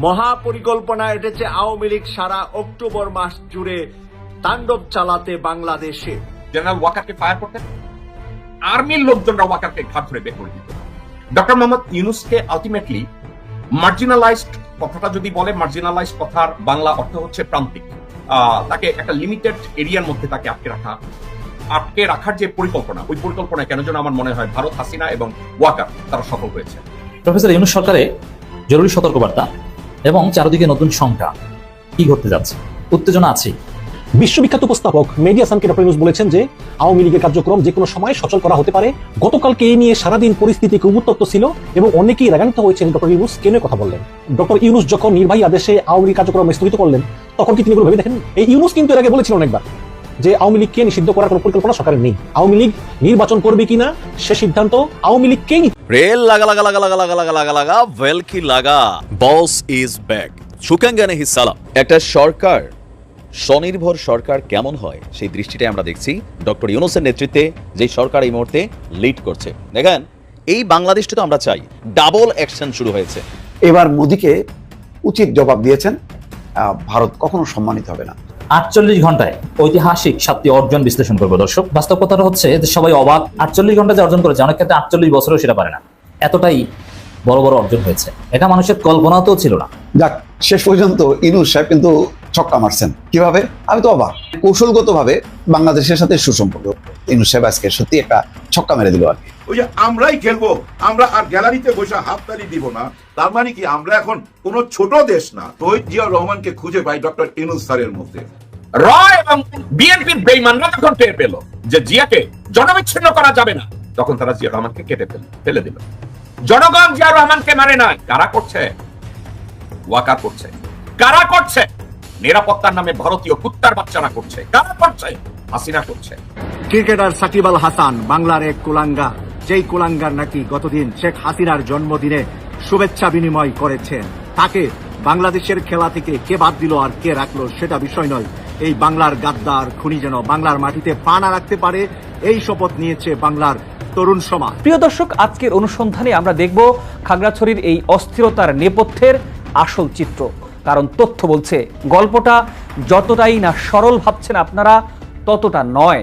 মহাপরিকল্পনা এটেছে আওয়ামী লীগ সারা October মাস জুড়ে তাণ্ডব চালাতে বাংলাদেশে। জেনারেল ওয়াকারকে ফায়ার করতেন, আর্মির লোকজনরা ওয়াকারকে ঘাট ধরে বের করে দিত। ডক্টর মোহাম্মদ ইউনূসকে আলটিমেটলি মার্জিনালাইজড, কথাটা যদি বলে মার্জিনালাইজড কথার বাংলা অর্থ হচ্ছে প্রান্তিক। তাকে একটা লিমিটেড এরিয়ার মধ্যে তাকে আটকে রাখার যে পরিকল্পনা, ওই পরিকল্পনায় কেন যেন আমার মনে হয় ভারত, হাসিনা এবং ওয়াকার তারা সফল হয়েছে। প্রফেসর ইউনূস সরকারে জরুরি সতর্কবার্তা এবং চারদিকে নতুন শঙ্কা, কি ঘটতে যাচ্ছে? উত্তেজনা আছে। বিশ্ববিখ্যাত উপস্থাপক মেহেদী হাসানকে ডক্টর ইউনূস বলেছেন যে আওয়ামী লীগের কার্যক্রম যে কোনো সময় সচল করা হতে পারে। গতকালকে এই নিয়ে সারাদিন পরিস্থিতি খুব উত্তপ্ত ছিল এবং অনেকেই রাগান্বিত হয়েছেন ডক্টর ইউনূস কেন কথা বললেন। ডক্টর ইউনূস যখন নির্বাহী আদেশে আওয়ামী লীগ কার্যক্রম স্থগিত করলেন, তখন কি তিনি এগুলো ভেবে দেখেন? এই ইউনূস কিন্তু এর আগে বলেছিলেন অনেকবার যে আওয়ামী লীগকে নিষিদ্ধ করার কোনো পরিকল্পনা সরকারের নেই। আওয়ামী লীগ নির্বাচন করবে কিনা সে সিদ্ধান্ত আওয়ামী লীগকেই নিতে। রেল লাগা লাগা লাগা লাগা লাগা লাগা লাগা লাগা ওয়েলকি লাগা, বস ইজ ব্যাক, সুকাঙ্গানে হি সালাম। একটা সরকার, স্বনির্ভর সরকার কেমন হয় সেই দৃষ্টিটাই আমরা দেখছি ডক্টর ইউনূসের নেতৃত্বে যে সরকার এই মুহূর্তে লিড করছে। দেখেন, এই বাংলাদেশটা তো আমরা চাই, ডাবল অ্যাকশন শুরু হয়েছে। এবার মোদিকে উচিত জবাব দিয়েছেন, ভারত কখনো সম্মানিত হবে না। 48 ঘন্টায় ঐতিহাসিক 7টি অর্জন বিশ্লেষণ করবো দর্শক। বাস্তব কথাটা হচ্ছে যে সবাই অবাক, 48 ঘন্টা যে অর্জন করেছে, অনেক ক্ষেত্রে 48 বছরেও সেটা পারে না। এতটাই বড় বড় অর্জন হয়েছে, এটা মানুষের কল্পনাতেও ছিল না। যাক, শেষ পর্যন্ত ইউনূস সাহেব কিন্তু ছক্কা মারছেন। কিভাবে? আমি তো অবাক। কৌশলগতভাবে বাংলাদেশের সাথে সুসম্পর্ক, ইউনূস সাহেব আজকে সত্যি একটা ছক্কা মেরে দিল আর কি। ওই যে আমরাই খেলবো, আমরা আর গ্যালারিতে বসে হাততালি দিব না, তার মানে কি আমরা এখন কোনো ছোট দেশ না। শহীদ জিয়াউর রহমানকে খুঁজে পাই ডক্টর ইউনূস স্যারের মধ্যে। র এবং বিএনপির বেঈমানরা যখন টের পেল যে জিয়াকে জনবিচ্ছিন্ন করা যাবে না, তখন তারা জিয়া রহমানকে কেটে ফেলে দিল। জনগণ জিয়াউর রহমানকে মারে নাই, কারা করছে? ওয়াকার করছে। কারা করছে? নিরাপত্তার নামে ভারতীয় কুত্তার বাচ্চারা করছে। কারা করছে? হাসিনা করছে। ক্রিকেটার সাকিব আল হাসান বাংলার এক কুলাঙ্গার, যেই কুলাঙ্গার নাকি গতদিন শেখ হাসিনার জন্মদিনে শুভেচ্ছা বিনিময় করেছেন। তাকে বাংলাদেশের খেলা থেকে কে বাদ দিল আর কে রাখলো সেটা বিষয় নয়। এই বাংলার গাদ্দার খুনি যেন বাংলার মাটিতে পা না রাখতে পারে, এই শপথ নিয়েছে বাংলার তরুণ সমাজ। প্রিয় দর্শক, আজকের অনুসন্ধানে আমরা দেখব খাগড়াছড়ির এই অস্থিরতার নেপথ্যের আসল চিত্র। কারণ তথ্য বলছে গল্পটা যতটাই না সরল ভাবছেন আপনারা, ততটা নয়।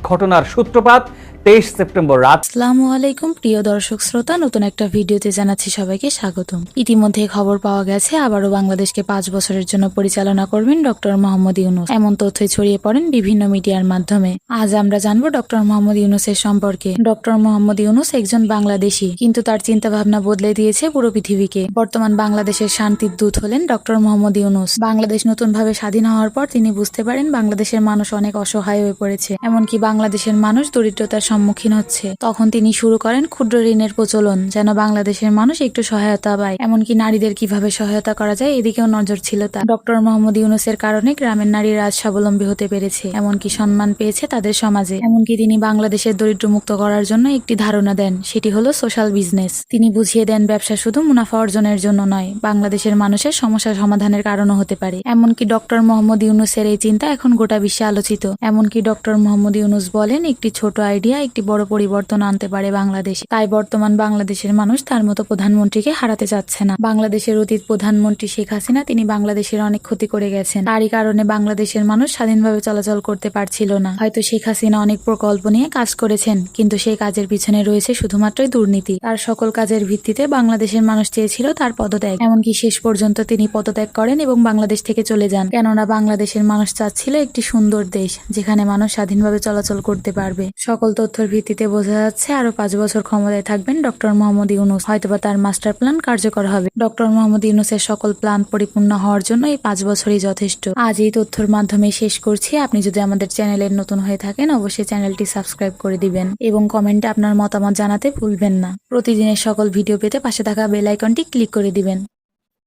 ঘটনার সূত্রপাত 23 সেপ্টেম্বর রাত। আসসালামু আলাইকুম প্রিয় দর্শক শ্রোতা, নতুন একটা ভিডিওতে জানাচ্ছি সবাইকে স্বাগতম। ইতিমধ্যে খবর পাওয়া গেছে আবারও বাংলাদেশকে 5 বছরের জন্য পরিচালনা করবেন ডক্টর মোহাম্মদ ইউনূস। এমন তথ্যই ছড়িয়ে পড়েন বিভিন্ন মিডিয়ার মাধ্যমে। আজ আমরা জানবো ডক্টর মোহাম্মদ ইউনূসের সম্পর্কে। ডক্টর মোহাম্মদ ইউনূস একজন বাংলাদেশী, কিন্তু তার চিন্তা ভাবনা বদলে দিয়েছে পুরো পৃথিবীকে। বর্তমান বাংলাদেশের শান্তির দূত হলেন ডক্টর মোহাম্মদ ইউনূস। বাংলাদেশ নতুনভাবে স্বাধীন হওয়ার পর তিনি বুঝতে পারেন বাংলাদেশের মানুষ অনেক অসহায় হয়ে পড়েছে, এমনকি বাংলাদেশের মানুষ দরিদ্রতার সম্মুখীন হচ্ছে। তখন তিনি শুরু করেন ক্ষুদ্র ঋণের প্রচলন, যেন বাংলাদেশের মানুষ একটু সহায়তা পায়। এমনকি নারীদের কিভাবে সহায়তা করা যায় এদিকেও নজর ছিল তার। ডক্টর মোহাম্মদ ইউনূসের কারণে গ্রামের নারীরা আজ স্বাবলম্বী হতে পেরেছে, এমনকি সম্মান পেয়েছে তাদের সমাজে। এমনকি তিনি বাংলাদেশের দরিদ্র মুক্ত করার জন্য একটি ধারণা দেন, সেটি হলো সোশ্যাল বিজনেস। তিনি বুঝিয়ে দেন ব্যবসা শুধু মুনাফা অর্জনের জন্য নয়, বাংলাদেশের মানুষের সমস্যা সমাধানের কারণও হতে পারে। এমনকি ডক্টর মোহাম্মদ ইউনূসের এই চিন্তা এখন গোটা বিশ্বে আলোচিত। এমনকি ডক্টর মোহাম্মদ ইউনূস বলেন, একটি ছোট আইডিয়া একটি বড় পরিবর্তন আনতে পারে বাংলাদেশে। তাই বর্তমান বাংলাদেশের মানুষ তার মতো প্রধানমন্ত্রীকে হারাতে চাচ্ছে না। বাংলাদেশের অতীত প্রধানমন্ত্রী শেখ হাসিনা, তিনি বাংলাদেশের অনেক ক্ষতি করে গেছেন। তারই কারণে বাংলাদেশের মানুষ স্বাধীনভাবে চলাচল করতে পারছিল না। হয়তো শেখ হাসিনা অনেক প্রকল্প নিয়ে কাজ করেছেন, কিন্তু সেই কাজের পিছনে রয়েছে শুধুমাত্রই দুর্নীতি। তার সকল কাজের ভিত্তিতে বাংলাদেশের মানুষ চেয়েছিল তার পদত্যাগ, এমনকি শেষ পর্যন্ত তিনি পদত্যাগ করেন এবং বাংলাদেশ থেকে চলে যান। কেননা বাংলাদেশের মানুষ চাচ্ছিল একটি সুন্দর দেশ, যেখানে মানুষ স্বাধীনভাবে চলাচল করতে পারবে। সকল তথ্যের ভিত্তিতে বোঝা যাচ্ছে আরো 5 বছর ক্ষমতায় থাকবেন ডক্টর মোহাম্মদ ইউনূস। হয়তোবা তার মাস্টার প্ল্যান কার্যকর হবে। ডক্টর মোহাম্মদ ইউনূসের সকল প্ল্যান পরিপূর্ণ হওয়ার জন্য এই 5 বছরই যথেষ্ট। আজ এই তথ্যের মাধ্যমে শেষ করছি। আপনি যদি আমাদের চ্যানেলের নতুন হয়ে থাকেন, অবশ্যই চ্যানেলটি সাবস্ক্রাইব করে দিবেন এবং কমেন্টে আপনার মতামত জানাতে ভুলবেন না। প্রতিদিনের সকল ভিডিও পেতে পাশে থাকা বেল আইকনটি ক্লিক করে দিবেন।